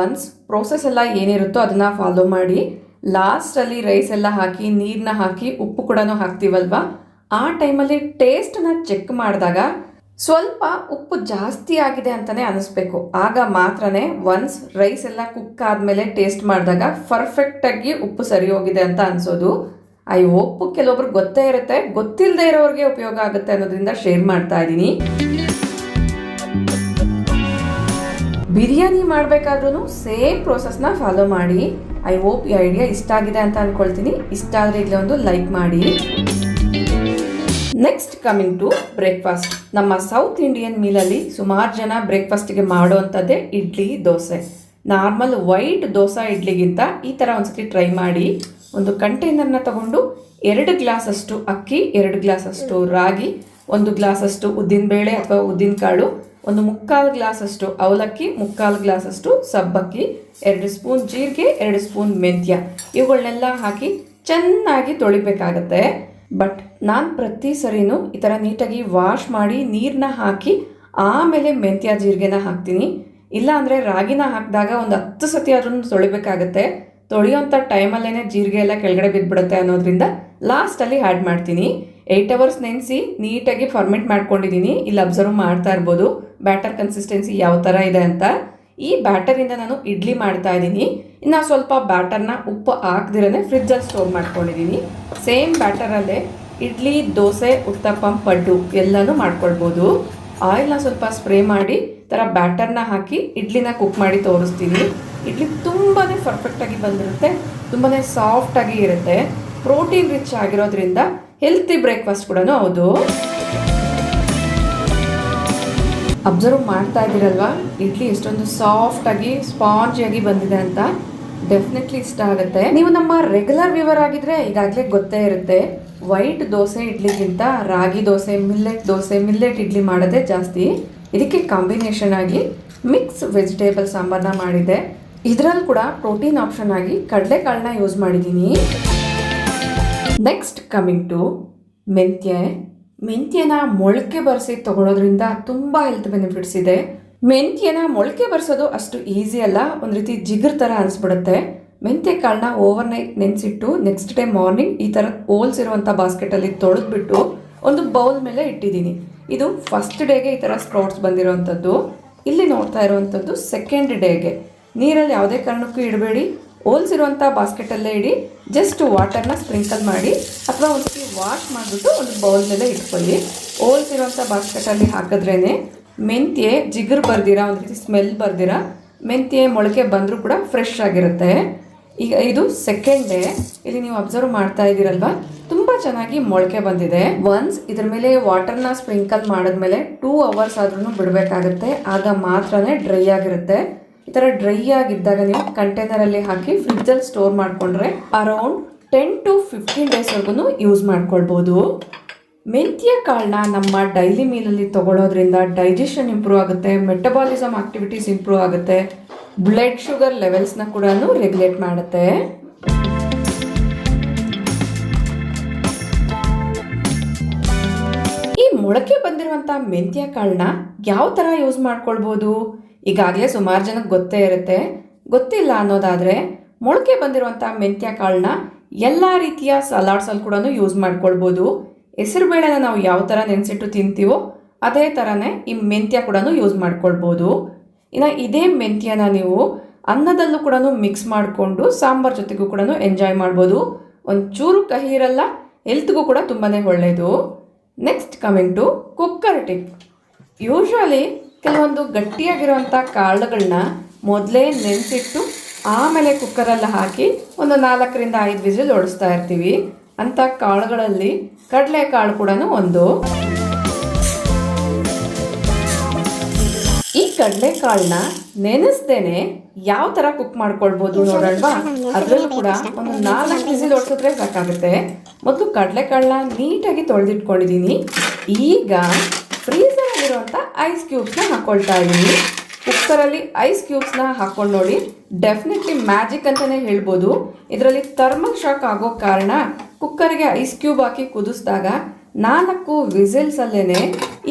ಒನ್ಸ್ ಪ್ರೋಸೆಸ್ ಎಲ್ಲ ಏನಿರುತ್ತೋ ಅದನ್ನು ಫಾಲೋ ಮಾಡಿ. ಲಾಸ್ಟಲ್ಲಿ ರೈಸ್ ಎಲ್ಲ ಹಾಕಿ ನೀರನ್ನ ಹಾಕಿ ಉಪ್ಪು ಕೂಡ ಹಾಕ್ತೀವಲ್ವ, ಆ ಟೈಮಲ್ಲಿ ಟೇಸ್ಟನ್ನ ಚೆಕ್ ಮಾಡಿದಾಗ ಸ್ವಲ್ಪ ಉಪ್ಪು ಜಾಸ್ತಿ ಆಗಿದೆ ಅಂತಲೇ ಅನ್ನಿಸ್ಬೇಕು. ಆಗ ಮಾತ್ರನೇ ಒನ್ಸ್ ರೈಸ್ ಎಲ್ಲ ಕುಕ್ ಆದಮೇಲೆ ಟೇಸ್ಟ್ ಮಾಡಿದಾಗ ಪರ್ಫೆಕ್ಟಾಗಿ ಉಪ್ಪು ಸರಿ ಹೋಗಿದೆ ಅಂತ ಅನಿಸೋದು. ಐ ಹೋಪ್ ಕೆಲವೊಬ್ರಿಗೆ ಗೊತ್ತೇ ಇರುತ್ತೆ, ಗೊತ್ತಿಲ್ಲದೆ ಇರೋರಿಗೆ ಉಪಯೋಗ ಆಗುತ್ತೆ ಅನ್ನೋದ್ರಿಂದ ಶೇರ್ ಮಾಡ್ತಾ ಇದ್ದೀನಿ. ಬಿರಿಯಾನಿ ಮಾಡಬೇಕಾದ್ರೂ ಸೇಮ್ ಪ್ರೋಸೆಸ್ನ ಫಾಲೋ ಮಾಡಿ. ಐ ಹೋಪ್ ಈ ಐಡಿಯಾ ಇಷ್ಟ ಆಗಿದೆ ಅಂತ ಅಂದ್ಕೊಳ್ತೀನಿ. ಇಷ್ಟ ಆದರೆ ಇಲ್ಲೇ ಒಂದು ಲೈಕ್ ಮಾಡಿ. Next coming to breakfast. ನಮ್ಮ ಸೌತ್ ಇಂಡಿಯನ್ ಮೀಲಲ್ಲಿ ಸುಮಾರು ಜನ ಬ್ರೇಕ್ಫಾಸ್ಟಿಗೆ ಮಾಡುವಂಥದ್ದೇ ಇಡ್ಲಿ, ದೋಸೆ. ನಾರ್ಮಲ್ ವೈಟ್ ದೋಸೆ ಇಡ್ಲಿಗಿಂತ ಈ ಥರ ಒಂದ್ಸತಿ ಟ್ರೈ ಮಾಡಿ. ಒಂದು ಕಂಟೈನರ್ನ ತಗೊಂಡು 2 ಗ್ಲಾಸಷ್ಟು ಅಕ್ಕಿ, 2 ಗ್ಲಾಸಷ್ಟು ರಾಗಿ, 1 ಗ್ಲಾಸಷ್ಟು ಉದ್ದಿನಬೇಳೆ ಅಥವಾ ಉದ್ದಿನಕಾಳು, 1/4 ಗ್ಲಾಸಷ್ಟು ಅವಲಕ್ಕಿ, 1/4 ಗ್ಲಾಸಷ್ಟು ಸಬ್ಬಕ್ಕಿ, 2 ಸ್ಪೂನ್ ಜೀರಿಗೆ, 2 ಸ್ಪೂನ್ ಮೆಂತ್ಯ, ಇವುಗಳನ್ನೆಲ್ಲ ಹಾಕಿ ಚೆನ್ನಾಗಿ ತೊಳಿಬೇಕಾಗತ್ತೆ. ಬಟ್ ನಾನು ಪ್ರತಿ ಸರಿನೂ ಈ ಥರ ನೀಟಾಗಿ ವಾಶ್ ಮಾಡಿ ನೀರನ್ನ ಹಾಕಿ ಆಮೇಲೆ ಮೆಂತ್ಯ ಜೀರಿಗೆನ ಹಾಕ್ತೀನಿ. ಇಲ್ಲ ಅಂದರೆ ರಾಗಿನ ಹಾಕಿದಾಗ ಒಂದು 10 ಸತಿ ಆದ್ರೂ ತೊಳಿಬೇಕಾಗತ್ತೆ. ತೊಳೆಯೋಂಥ ಟೈಮಲ್ಲೇ ಜೀರಿಗೆ ಎಲ್ಲ ಕೆಳಗಡೆ ಬಿದ್ದುಬಿಡುತ್ತೆ ಅನ್ನೋದ್ರಿಂದ ಲಾಸ್ಟಲ್ಲಿ ಆ್ಯಡ್ ಮಾಡ್ತೀನಿ. 8 ಅವರ್ಸ್ ನೆನೆಸಿ ನೀಟಾಗಿ ಫರ್ಮೆಂಟ್ ಮಾಡ್ಕೊಂಡಿದ್ದೀನಿ. ಇಲ್ಲಿ ಅಬ್ಸರ್ವ್ ಮಾಡ್ತಾ ಇರ್ಬೋದು ಬ್ಯಾಟರ್ ಕನ್ಸಿಸ್ಟೆನ್ಸಿ ಯಾವ ಥರ ಇದೆ ಅಂತ. ಈ ಬ್ಯಾಟರಿಂದ ನಾನು ಇಡ್ಲಿ ಮಾಡ್ತಾ ಇದ್ದೀನಿ. ಇನ್ನು ಸ್ವಲ್ಪ ಬ್ಯಾಟರ್ನ ಉಪ್ಪು ಹಾಕ್ದಿರೇ ಫ್ರಿಜ್ಜಲ್ಲಿ ಸ್ಟೋರ್ ಮಾಡ್ಕೊಂಡಿದ್ದೀನಿ. ಸೇಮ್ ಬ್ಯಾಟರಲ್ಲೇ ಇಡ್ಲಿ, ದೋಸೆ, ಉತ್ತಪ್ಪಂ, ಪಡ್ಡು ಎಲ್ಲನೂ ಮಾಡ್ಕೊಳ್ಬೋದು. ಆಯಿಲ್ನ ಸ್ವಲ್ಪ ಸ್ಪ್ರೇ ಮಾಡಿ ಥರ ಬ್ಯಾಟರ್ನ ಹಾಕಿ ಇಡ್ಲಿನ ಕುಕ್ ಮಾಡಿ ತೋರಿಸ್ತೀನಿ. ಇಡ್ಲಿ ತುಂಬಾ ಪರ್ಫೆಕ್ಟಾಗಿ ಬಂದಿರುತ್ತೆ, ತುಂಬಾ ಸಾಫ್ಟಾಗಿ ಇರುತ್ತೆ. ಪ್ರೋಟೀನ್ ರಿಚ್ ಆಗಿರೋದ್ರಿಂದ ಹೆಲ್ತಿ ಬ್ರೇಕ್ಫಾಸ್ಟ್ ಕೂಡ ಹೌದು. ಅಬ್ಸರ್ವ್ ಮಾಡ್ತಾ ಇದ್ದೀರಲ್ವಾ ಇಡ್ಲಿ ಎಷ್ಟೊಂದು ಸಾಫ್ಟಾಗಿ ಸ್ಪಾಂಜಿಯಾಗಿ ಬಂದಿದೆ ಅಂತ. ಡೆಫಿನೆಟ್ಲಿ ಇಷ್ಟ ಆಗುತ್ತೆ. ನೀವು ನಮ್ಮ ರೆಗ್ಯುಲರ್ ವ್ಯೂವರ್ ಆಗಿದ್ರೆ ಈಗಾಗಲೇ ಗೊತ್ತೇ ಇರುತ್ತೆ, ವೈಟ್ ದೋಸೆ ಇಡ್ಲಿಗಿಂತ ರಾಗಿ ದೋಸೆ, ಮಿಲ್ಲೆಟ್ ಇಡ್ಲಿ ಮಾಡೋದೇ ಜಾಸ್ತಿ. ಇದಕ್ಕೆ ಕಾಂಬಿನೇಷನ್ ಆಗಿ ಮಿಕ್ಸ್ ವೆಜಿಟೇಬಲ್ ಸಾಂಬಾರನ್ನ ಮಾಡಿದೆ. ಇದರಲ್ಲಿ ಕೂಡ ಪ್ರೋಟೀನ್ ಆಪ್ಷನ್ ಆಗಿ ಕಡಲೆಕಾಳನ್ನ ಯೂಸ್ ಮಾಡಿದ್ದೀನಿ. ನೆಕ್ಸ್ಟ್ ಕಮಿಂಗ್ ಟು ಮೆಂತ್ಯನ ಮೊಳಕೆ ಬರೆಸಿ ತಗೊಳ್ಳೋದ್ರಿಂದ ತುಂಬ ಹೆಲ್ತ್ ಬೆನಿಫಿಟ್ಸ್ ಇದೆ. ಮೆಂತ್ಯನ ಮೊಳಕೆ ಬರೆಸೋದು ಅಷ್ಟು ಈಸಿ ಅಲ್ಲ, ಒಂದು ರೀತಿ ಜಿಗರ್ ಥರ ಅನಿಸ್ಬಿಡುತ್ತೆ. ಮೆಂತ್ಯ ಕಾಳನ್ನ ಓವರ್ನೈಟ್ ನೆನೆಸಿಟ್ಟು ನೆಕ್ಸ್ಟ್ ಡೇ ಮಾರ್ನಿಂಗ್ ಈ ಥರ ಹೋಲ್ಸ್ ಇರುವಂಥ ಬಾಸ್ಕೆಟಲ್ಲಿ ತೊಳೆದ್ಬಿಟ್ಟು ಒಂದು ಬೌಲ್ ಮೇಲೆ ಇಟ್ಟಿದ್ದೀನಿ. ಇದು ಫಸ್ಟ್ ಡೇಗೆ ಈ ಥರ ಸ್ಪ್ರೌಟ್ಸ್ ಬಂದಿರೋವಂಥದ್ದು. ಇಲ್ಲಿ ನೋಡ್ತಾ ಇರುವಂಥದ್ದು ಸೆಕೆಂಡ್ ಡೇಗೆ. ನೀರಲ್ಲಿ ಯಾವುದೇ ಕಾರಣಕ್ಕೂ ಇಡಬೇಡಿ, ಹೋಲ್ಸ್ ಇರುವಂಥ ಬಾಸ್ಕೆಟಲ್ಲೇ ಇಡಿ. ಜಸ್ಟ್ ವಾಟರ್ನ ಸ್ಪ್ರಿಂಕಲ್ ಮಾಡಿ ಅಥವಾ ಒಂದ್ಸತಿ ವಾಶ್ ಮಾಡಿಬಿಟ್ಟು ಒಂದು ಬೌಲ್ ಮೇಲೆ ಇಟ್ಕೊಳ್ಳಿ. ಹೋಲ್ಸ್ ಇರುವಂಥ ಬಾಸ್ಕೆಟಲ್ಲಿ ಹಾಕಿದ್ರೇ ಮೆಂತ್ಯ ಜಿಗರು ಬರ್ದಿರ, ಒಂದು ರೀತಿ ಸ್ಮೆಲ್ ಬರ್ದಿರ ಮೆಂತ್ಯ ಮೊಳಕೆ ಬಂದರೂ ಕೂಡ ಫ್ರೆಶ್ ಆಗಿರುತ್ತೆ. ಈಗ ಇದು ಸೆಕೆಂಡ್ ಡೇ. ಇಲ್ಲಿ ನೀವು ಅಬ್ಸರ್ವ್ ಮಾಡ್ತಾ ಇದ್ದೀರಲ್ವಾ ತುಂಬ ಚೆನ್ನಾಗಿ ಮೊಳಕೆ ಬಂದಿದೆ. ಒನ್ಸ್ ಇದ್ರ ಮೇಲೆ ವಾಟರ್ನ ಸ್ಪ್ರಿಂಕಲ್ ಮಾಡಿದ್ಮೇಲೆ 2 ಅವರ್ಸ್ ಆದ್ರೂ ಬಿಡಬೇಕಾಗುತ್ತೆ, ಆಗ ಮಾತ್ರನೇ ಡ್ರೈ ಆಗಿರುತ್ತೆ. ಈ ಥರ ಡ್ರೈ ಆಗಿದ್ದಾಗ ನೀವು ಕಂಟೈನರಲ್ಲಿ ಹಾಕಿ ಫ್ರಿಜ್ಜಲ್ಲಿ ಸ್ಟೋರ್ ಮಾಡಿಕೊಂಡ್ರೆ ಅರೌಂಡ್ 10 to 15 ಡೇಸ್ವರೆಗೂ ಯೂಸ್ ಮಾಡ್ಕೊಳ್ಬೋದು. ಮೆಂತ್ಯ ಕಾಳನ್ನ ನಮ್ಮ ಡೈಲಿ ಮೀಲಲ್ಲಿ ತಗೊಳ್ಳೋದ್ರಿಂದ ಡೈಜೆಷನ್ ಇಂಪ್ರೂವ್ ಆಗುತ್ತೆ, ಮೆಟಬಾಲಿಸಮ್ ಆಕ್ಟಿವಿಟೀಸ್ ಇಂಪ್ರೂವ್ ಆಗುತ್ತೆ, ಬ್ಲಡ್ ಶುಗರ್ ಲೆವೆಲ್ಸ್ನ ಕೂಡ ರೆಗ್ಯುಲೇಟ್ ಮಾಡುತ್ತೆ. ಈ ಮೊಳಕೆ ಬಂದಿರುವಂಥ ಮೆಂತ್ಯ ಕಾಳನ್ನ ಯಾವ ಥರ ಯೂಸ್ ಮಾಡ್ಕೊಳ್ಬೋದು? ಈಗಾಗಲೇ ಸುಮಾರು ಜನಕ್ಕೆ ಗೊತ್ತೇ ಇರುತ್ತೆ. ಗೊತ್ತಿಲ್ಲ ಅನ್ನೋದಾದರೆ ಮೊಳಕೆ ಬಂದಿರುವಂಥ ಮೆಂತ್ಯ ಕಾಳನ್ನ ಎಲ್ಲ ರೀತಿಯ ಸಲಾಡ್ಸಲ್ಲಿ ಕೂಡ ಯೂಸ್ ಮಾಡ್ಕೊಳ್ಬೋದು. ಹೆಸರುಬೇಳೆನ ನಾವು ಯಾವ ಥರ ನೆನೆಸಿಟ್ಟು ತಿಂತೀವೋ ಅದೇ ಥರನೇ ಈ ಮೆಂತ್ಯ ಕೂಡ ಯೂಸ್ ಮಾಡ್ಕೊಳ್ಬೋದು. ಇನ್ನು ಇದೇ ಮೆಂತ್ಯನ ನೀವು ಅನ್ನದಲ್ಲೂ ಕೂಡ ಮಿಕ್ಸ್ ಮಾಡಿಕೊಂಡು ಸಾಂಬಾರ್ ಜೊತೆಗೂ ಕೂಡ ಎಂಜಾಯ್ ಮಾಡ್ಬೋದು. ಒಂಚೂರು ಕಹಿ ಇರಲ್ಲ, ಹೆಲ್ತ್ಗೂ ಕೂಡ ತುಂಬಾ ಒಳ್ಳೆಯದು. Next coming to cooker tip. Usually ಕೆಲವೊಂದು ಗಟ್ಟಿಯಾಗಿರುವಂಥ ಕಾಳುಗಳನ್ನ ಮೊದಲೇ ನೆನೆಸಿಟ್ಟು ಆಮೇಲೆ ಕುಕ್ಕರಲ್ಲಿ ಹಾಕಿ ಒಂದು 4 ರಿಂದ 5 ವಿಸಿಲ್ ಹೊಡಿಸ್ತಾ ಇರ್ತೀವಿ. ಅಂಥ ಕಾಳುಗಳಲ್ಲಿ ಕಡಲೆಕಾಳು ಕೂಡ ಒಂದು. ಈ ಕಡಲೆಕಾಳನ್ನ ನೆನೆಸ್ದೇನೆ ಯಾವ ಥರ ಕುಕ್ ಮಾಡ್ಕೊಳ್ಬೋದು ನೋಡಲ್ವಾ? ಅದರಲ್ಲೂ ಕೂಡ ಒಂದು 4 ವಿಸಿಲ್ ಹೊಡ್ಸಿದ್ರೆ ಸಾಕಾಗುತ್ತೆ. ಮೊದಲು ಕಡಲೆಕಾಳನ್ನ ನೀಟಾಗಿ ತೊಳೆದಿಟ್ಕೊಂಡಿದ್ದೀನಿ. ಈಗ ಫ್ರೀಸರಲ್ಲಿರುವಂಥ ಐಸ್ ಕ್ಯೂಬ್ಸ್ನ ಹಾಕ್ಕೊಳ್ತಾ ಇದ್ದೀನಿ. ಕುಕ್ಕರಲ್ಲಿ ಐಸ್ ಕ್ಯೂಬ್ಸ್ನ ಹಾಕ್ಕೊಂಡು ನೋಡಿ, ಡೆಫಿನೆಟ್ಲಿ ಮ್ಯಾಜಿಕ್ ಅಂತಲೇ ಹೇಳ್ಬೋದು. ಇದರಲ್ಲಿ ಥರ್ಮಲ್ ಶಾಕ್ ಆಗೋ ಕಾರಣ ಕುಕ್ಕರ್ಗೆ ಐಸ್ ಕ್ಯೂಬ್ ಹಾಕಿ ಕುದಿಸಿದಾಗ 4 ವಿಸಿಲ್ಸಲ್ಲೇ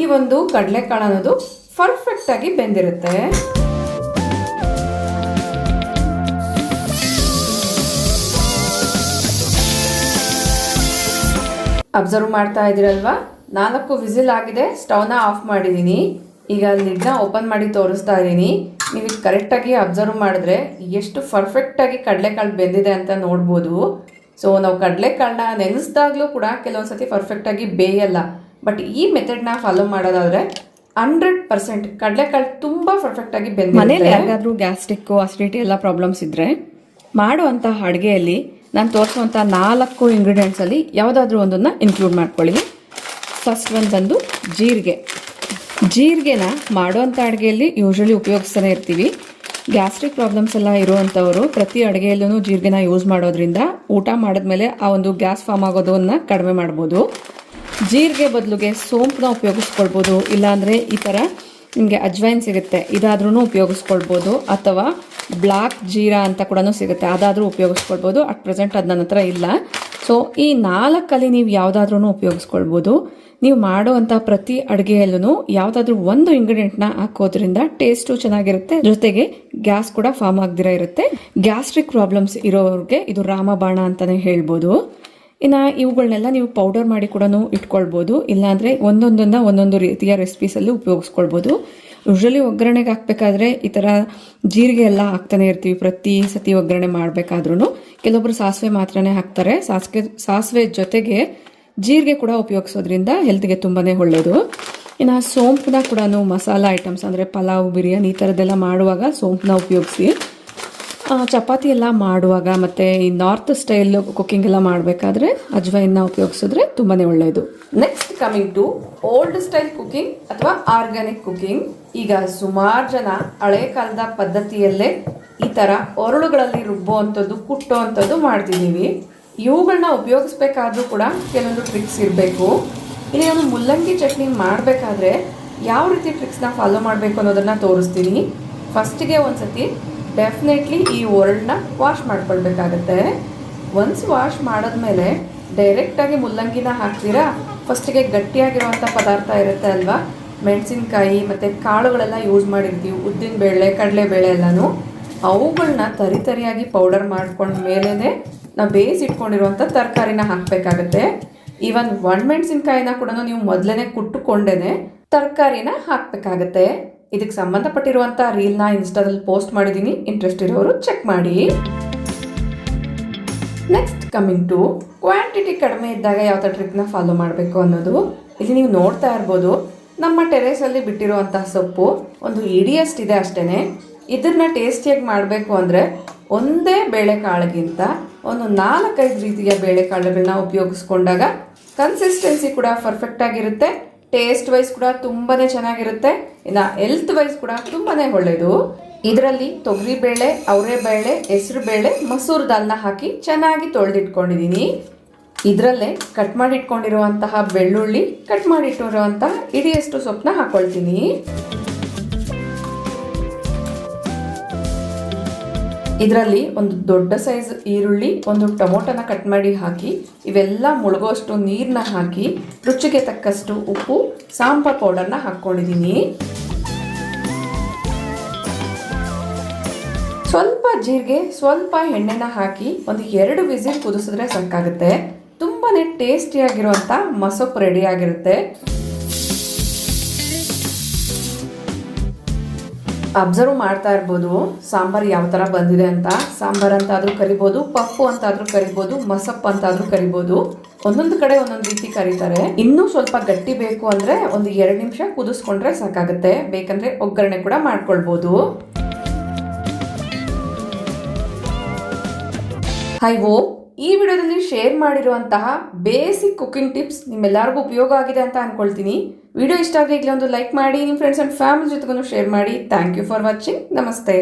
ಈ ಒಂದು ಕಡಲೆಕಾಳು ಅನ್ನೋದು ಪರ್ಫೆಕ್ಟಾಗಿ ಬೆಂದಿರುತ್ತೆ. ಅಬ್ಸರ್ವ್ ಮಾಡ್ತಾ ಇದ್ದೀರಲ್ವಾ, 4 ವಿಸಿಲ್ ಆಗಿದೆ. ಸ್ಟವ್ನ ಆಫ್ ಮಾಡಿದ್ದೀನಿ. ಈಗ ಲಿಡ್ನ ಓಪನ್ ಮಾಡಿ ತೋರಿಸ್ತಾ ಇದ್ದೀನಿ. ನೀವು ಕರೆಕ್ಟಾಗಿ ಅಬ್ಸರ್ವ್ ಮಾಡಿದ್ರೆ ಎಷ್ಟು ಪರ್ಫೆಕ್ಟಾಗಿ ಕಡಲೆಕಾಳು ಬೆಂದಿದೆ ಅಂತ ನೋಡ್ಬೋದು. ಸೊ ನಾವು ಕಡಲೆಕಾಳನ್ನ ನೆನೆಸಿದಾಗಲೂ ಕೂಡ ಕೆಲವೊಂದು ಸತಿ ಪರ್ಫೆಕ್ಟಾಗಿ ಬೇಯಲ್ಲ. ಬಟ್ ಈ ಮೆಥಡ್ನ ಫಾಲೋ ಮಾಡೋದಾದರೆ 100% ಕಡಲೆಕಾಳು ತುಂಬ ಪರ್ಫೆಕ್ಟಾಗಿ ಬೆಂದಿದೆ. ಮನೇಲಿ ಯಾರಿಗಾದ್ರೂ ಗ್ಯಾಸ್ಟ್ರಿಕ್ಕು, ಅಸಿಡಿಟಿ ಎಲ್ಲ ಪ್ರಾಬ್ಲಮ್ಸ್ ಇದ್ದರೆ ಮಾಡುವಂಥ ಅಡುಗೆಯಲ್ಲಿ ನಾನು ತೋರಿಸುವಂಥ 4 ಇಂಗ್ರೀಡಿಯೆಂಟ್ಸಲ್ಲಿ ಯಾವುದಾದ್ರೂ ಒಂದನ್ನು ಇನ್ಕ್ಲೂಡ್ ಮಾಡ್ಕೊಳ್ಳಿ. ಫಸ್ಟ್ ಒಂದು ಬಂದು ಜೀರಿಗೆನ ಮಾಡುವಂಥ ಅಡುಗೆಯಲ್ಲಿ ಯೂಶ್ವಲಿ ಉಪಯೋಗಿಸ್ತಾನೆ ಇರ್ತೀವಿ. ಗ್ಯಾಸ್ಟ್ರಿಕ್ ಪ್ರಾಬ್ಲಮ್ಸ್ ಎಲ್ಲ ಇರುವಂಥವರು ಪ್ರತಿ ಅಡುಗೆಯಲ್ಲೂ ಜೀರಿಗೆನ ಯೂಸ್ ಮಾಡೋದ್ರಿಂದ ಊಟ ಮಾಡಿದ್ಮೇಲೆ ಆ ಒಂದು ಗ್ಯಾಸ್ ಫಾರ್ಮ್ ಆಗೋದನ್ನು ಕಡಿಮೆ ಮಾಡ್ಬೋದು. ಜೀರಿಗೆ ಬದಲಿಗೆ ಸೋಂಪನ್ನ ಉಪಯೋಗಿಸ್ಕೊಳ್ಬೋದು, ಇಲ್ಲಾಂದರೆ ಈ ಥರ ನಿಮಗೆ ಅಜ್ವೈನ್ ಸಿಗುತ್ತೆ, ಇದಾದ್ರೂ ಉಪಯೋಗಿಸ್ಕೊಳ್ಬೋದು. ಅಥವಾ ಬ್ಲ್ಯಾಕ್ ಜೀರಾ ಅಂತ ಕೂಡ ಸಿಗುತ್ತೆ, ಅದಾದರೂ ಉಪಯೋಗಿಸ್ಕೊಳ್ಬೋದು. ಅಟ್ ಪ್ರೆಸೆಂಟ್ ಅದು ನನ್ನ ಹತ್ರ ಇಲ್ಲ. ಸೊ ಈ 4 ನೀವು ಯಾವುದಾದ್ರೂ ಉಪಯೋಗಿಸ್ಕೊಳ್ಬೋದು. ನೀವು ಮಾಡುವಂಥ ಪ್ರತಿ ಅಡುಗೆಯಲ್ಲೂ ಯಾವುದಾದ್ರೂ ಒಂದು ಇಂಗ್ರೀಡಿಯೆಂಟ್ನ ಹಾಕೋದ್ರಿಂದ ಟೇಸ್ಟು ಚೆನ್ನಾಗಿರುತ್ತೆ, ಜೊತೆಗೆ ಗ್ಯಾಸ್ ಕೂಡ ಫಾರ್ಮ್ ಆಗದಿರ ಇರುತ್ತೆ. ಗ್ಯಾಸ್ಟ್ರಿಕ್ ಪ್ರಾಬ್ಲಮ್ಸ್ ಇರೋರಿಗೆ ಇದು ರಾಮಬಾಣ ಅಂತಲೇ ಹೇಳ್ಬೋದು. ಇನ್ನು ಇವುಗಳನ್ನೆಲ್ಲ ನೀವು ಪೌಡರ್ ಮಾಡಿ ಕೂಡ ಇಟ್ಕೊಳ್ಬೋದು, ಇಲ್ಲಾಂದರೆ ಒಂದೊಂದು ರೀತಿಯ ರೆಸಿಪೀಸಲ್ಲಿ ಉಪಯೋಗಿಸ್ಕೊಳ್ಬೋದು. ಯೂಶ್ವಲಿ ಒಗ್ಗರಣೆಗೆ ಹಾಕಬೇಕಾದ್ರೆ ಈ ಥರ ಜೀರಿಗೆ ಎಲ್ಲ ಹಾಕ್ತಾನೆ ಇರ್ತೀವಿ ಪ್ರತಿ ಸತಿ ಒಗ್ಗರಣೆ ಮಾಡಬೇಕಾದ್ರೂ. ಕೆಲವೊಬ್ಬರು ಸಾಸಿವೆ ಮಾತ್ರನೇ ಹಾಕ್ತಾರೆ. ಸಾಸಿವೆ ಜೊತೆಗೆ ಜೀರಿಗೆ ಕೂಡ ಉಪಯೋಗಿಸೋದ್ರಿಂದ ಹೆಲ್ತ್ಗೆ ತುಂಬಾ ಒಳ್ಳೆಯದು. ಇನ್ನು ಸೋಂಪನ್ನ ಕೂಡ ಮಸಾಲ ಐಟಮ್ಸ್ ಅಂದರೆ ಪಲಾವ್, ಬಿರಿಯಾನಿ ಈ ಥರದ್ದೆಲ್ಲ ಮಾಡುವಾಗ ಸೋಂಪನ್ನ ಉಪಯೋಗಿಸಿ. ಚಪಾತಿ ಎಲ್ಲ ಮಾಡುವಾಗ ಮತ್ತು ಈ ನಾರ್ತ್ ಸ್ಟೈಲ್ ಕುಕ್ಕಿಂಗ್ ಎಲ್ಲ ಮಾಡಬೇಕಾದ್ರೆ ಅಜ್ವೈನ್ನ ಉಪಯೋಗಿಸಿದ್ರೆ ತುಂಬಾ ಒಳ್ಳೆಯದು. Next coming to old style cooking ಅಥವಾ ಆರ್ಗ್ಯಾನಿಕ್ ಕುಕ್ಕಿಂಗ್. ಈಗ ಸುಮಾರು ಜನ ಹಳೆ ಕಾಲದ ಪದ್ಧತಿಯಲ್ಲೇ ಈ ಥರ ಒರಳುಗಳಲ್ಲಿ ರುಬ್ಬುವಂಥದ್ದು, ಕುಟ್ಟುವಂಥದ್ದು ಮಾಡ್ತಿದ್ದೀವಿ. ಇವುಗಳನ್ನ ಉಪಯೋಗಿಸ್ಬೇಕಾದ್ರೂ ಕೂಡ ಕೆಲವೊಂದು ಟ್ರಿಕ್ಸ್ ಇರಬೇಕು. ಇಲ್ಲಿ ಒಂದು ಮುಲ್ಲಂಗಿ ಚಟ್ನಿ ಮಾಡಬೇಕಾದ್ರೆ ಯಾವ ರೀತಿ ಟ್ರಿಕ್ಸ್ನ ಫಾಲೋ ಮಾಡಬೇಕು ಅನ್ನೋದನ್ನು ತೋರಿಸ್ತೀನಿ. ಫಸ್ಟಿಗೆ ಒಂದ್ಸತಿ ಡೆಫಿನೆಟ್ಲಿ ಈ ಒರಳನ್ನ ವಾಶ್ ಮಾಡ್ಕೊಳ್ಬೇಕಾಗತ್ತೆ. ಒನ್ಸ್ ವಾಶ್ ಮಾಡಿದ್ಮೇಲೆ ಡೈರೆಕ್ಟಾಗಿ ಮುಲ್ಲಂಗಿನ ಹಾಕ್ತೀರಾ, ಫಸ್ಟಿಗೆ ಗಟ್ಟಿಯಾಗಿರುವಂಥ ಪದಾರ್ಥ ಇರುತ್ತೆ ಅಲ್ವಾ, ಮೆಣಸಿನ್ಕಾಯಿ ಮತ್ತು ಕಾಳುಗಳೆಲ್ಲ ಯೂಸ್ ಮಾಡಿರ್ತೀವಿ, ಉದ್ದಿನಬೇಳೆ, ಕಡಲೆಬೇಳೆ ಎಲ್ಲನೂ, ಅವುಗಳನ್ನ ತರಿಯಾಗಿ ಪೌಡರ್ ಮಾಡ್ಕೊಂಡ ಮೇಲೇ ನಾವು ಬೇಯಿಸಿಟ್ಕೊಂಡಿರುವಂಥ ತರಕಾರಿನ ಹಾಕಬೇಕಾಗತ್ತೆ. ಈವನ್ ಒಣಮೆಣಸಿನ್ಕಾಯಿನ ಕೂಡ ನೀವು ಮೊದಲೇ ಕುಟ್ಟುಕೊಂಡೇ ತರಕಾರಿನ ಹಾಕಬೇಕಾಗತ್ತೆ. ಇದಕ್ಕೆ ಸಂಬಂಧಪಟ್ಟಿರುವಂಥ ರೀಲ್ನ ಇನ್ಸ್ಟಾದಲ್ಲಿ ಪೋಸ್ಟ್ ಮಾಡಿದ್ದೀನಿ, ಇಂಟ್ರೆಸ್ಟ್ ಇರೋರು ಚೆಕ್ ಮಾಡಿ. ನೆಕ್ಸ್ಟ್ ಕಮಿಂಗ್ ಟು ಕ್ವಾಂಟಿಟಿ ಕಡಿಮೆ ಇದ್ದಾಗ ಯಾವ ಥರ ಟ್ರಿಕ್ನ ಫಾಲೋ ಮಾಡಬೇಕು ಅನ್ನೋದು. ಇಲ್ಲಿ ನೀವು ನೋಡ್ತಾ ಇರ್ಬೋದು, ನಮ್ಮ ಟೆರೇಸಲ್ಲಿ ಬಿಟ್ಟಿರುವಂತಹ ಸೊಪ್ಪು ಒಂದು ಇಡಿಯಷ್ಟಿದೆ ಅಷ್ಟೇ. ಇದನ್ನ ಟೇಸ್ಟಿಯಾಗಿ ಮಾಡಬೇಕು ಅಂದರೆ ಒಂದೇ ಬೇಳೆಕಾಳಿಗಿಂತ ಒಂದು 4-5 ರೀತಿಯ ಬೇಳೆಕಾಳುಗಳನ್ನ ಉಪಯೋಗಿಸ್ಕೊಂಡಾಗ ಕನ್ಸಿಸ್ಟೆನ್ಸಿ ಕೂಡ ಪರ್ಫೆಕ್ಟ್ ಆಗಿರುತ್ತೆ, ಟೇಸ್ಟ್ ವೈಸ್ ಕೂಡ ತುಂಬಾ ಚೆನ್ನಾಗಿರುತ್ತೆ, ಇನ್ನು ಹೆಲ್ತ್ ವೈಸ್ ಕೂಡ ತುಂಬಾ ಒಳ್ಳೆಯದು. ಇದರಲ್ಲಿ ತೊಗರಿಬೇಳೆ, ಅವರೆಬೇಳೆ, ಹೆಸರುಬೇಳೆ, ಮಸೂರು ದಾಲ್ನ ಹಾಕಿ ಚೆನ್ನಾಗಿ ತೊಳೆದಿಟ್ಕೊಂಡಿದ್ದೀನಿ. ಇದರಲ್ಲೇ ಕಟ್ ಮಾಡಿ ಇಟ್ಕೊಂಡಿರುವಂತಹ ಬೆಳ್ಳುಳ್ಳಿ, ಕಟ್ ಮಾಡಿ ಇಟ್ಟಿರುವಂತಹ ಇಡಿಯಷ್ಟು ಸೊಪ್ಪನ್ನ ಹಾಕೊಳ್ತೀನಿ. ಇದರಲ್ಲಿ ಒಂದು ದೊಡ್ಡ ಸೈಜ್ ಈರುಳ್ಳಿ, ಒಂದು ಟೊಮೊಟೊನ ಕಟ್ ಮಾಡಿ ಹಾಕಿ ಇವೆಲ್ಲ ಮುಳುಗೋಷ್ಟು ನೀರನ್ನ ಹಾಕಿ ರುಚಿಗೆ ತಕ್ಕಷ್ಟು ಉಪ್ಪು, ಸಾಂಬಾರ್ ಪೌಡರ್ನ ಹಾಕ್ಕೊಂಡಿದ್ದೀನಿ. ಸ್ವಲ್ಪ ಜೀರಿಗೆ, ಸ್ವಲ್ಪ ಎಣ್ಣೆನ ಹಾಕಿ ಒಂದು 2 ವಿಸಿಲ್ ಕುದಿಸಿದ್ರೆ ಸಾಕಾಗುತ್ತೆ. ತುಂಬಾ ಟೇಸ್ಟಿಯಾಗಿರುವಂಥ ಮಸೊಪ್ಪು ರೆಡಿ ಆಗಿರುತ್ತೆ. ಅಬ್ಸರ್ವ್ ಮಾಡ್ತಾ ಇರ್ಬೋದು ಸಾಂಬಾರು ಯಾವ ಥರ ಬಂದಿದೆ ಅಂತ. ಸಾಂಬಾರು ಅಂತಾದರೂ ಕರಿಬೋದು, ಪಪ್ಪು ಅಂತಾದರೂ ಕರಿಬೋದು, ಮಸಪ್ಪು ಅಂತಾದರೂ ಕರಿಬೋದು. ಒಂದೊಂದು ಕಡೆ ಒಂದೊಂದು ರೀತಿ ಕರೀತಾರೆ. ಇನ್ನೂ ಸ್ವಲ್ಪ ಗಟ್ಟಿ ಬೇಕು ಅಂದರೆ ಒಂದು 2 ನಿಮಿಷ ಕುದಿಸ್ಕೊಂಡ್ರೆ ಸಾಕಾಗುತ್ತೆ. ಬೇಕಂದರೆ ಒಗ್ಗರಣೆ ಕೂಡ ಮಾಡ್ಕೊಳ್ಬೋದು. ಐ ಹೋಪ್ ಈ ವಿಡಿಯೋದಲ್ಲಿ ಶೇರ್ ಮಾಡಿರುವಂತಹ ಬೇಸಿಕ್ ಕುಕಿಂಗ್ ಟಿಪ್ಸ್ ನಿಮ್ಮೆಲ್ಲರಿಗೂ ಉಪಯೋಗ ಆಗಿದೆ ಅಂತ ಅನ್ಕೊಳ್ತೀನಿ. ವಿಡಿಯೋ ಇಷ್ಟ ಆದರೆ ಈಗಲೇ ಒಂದು ಲೈಕ್ ಮಾಡಿ, ನಿಮ್ಮ ಫ್ರೆಂಡ್ಸ್ ಆ್ಯಂಡ್ ಫ್ಯಾಮಿಲಿ ಜೊತೆಗೂ ಶೇರ್ ಮಾಡಿ. Thank you for watching. ನಮಸ್ತೆ.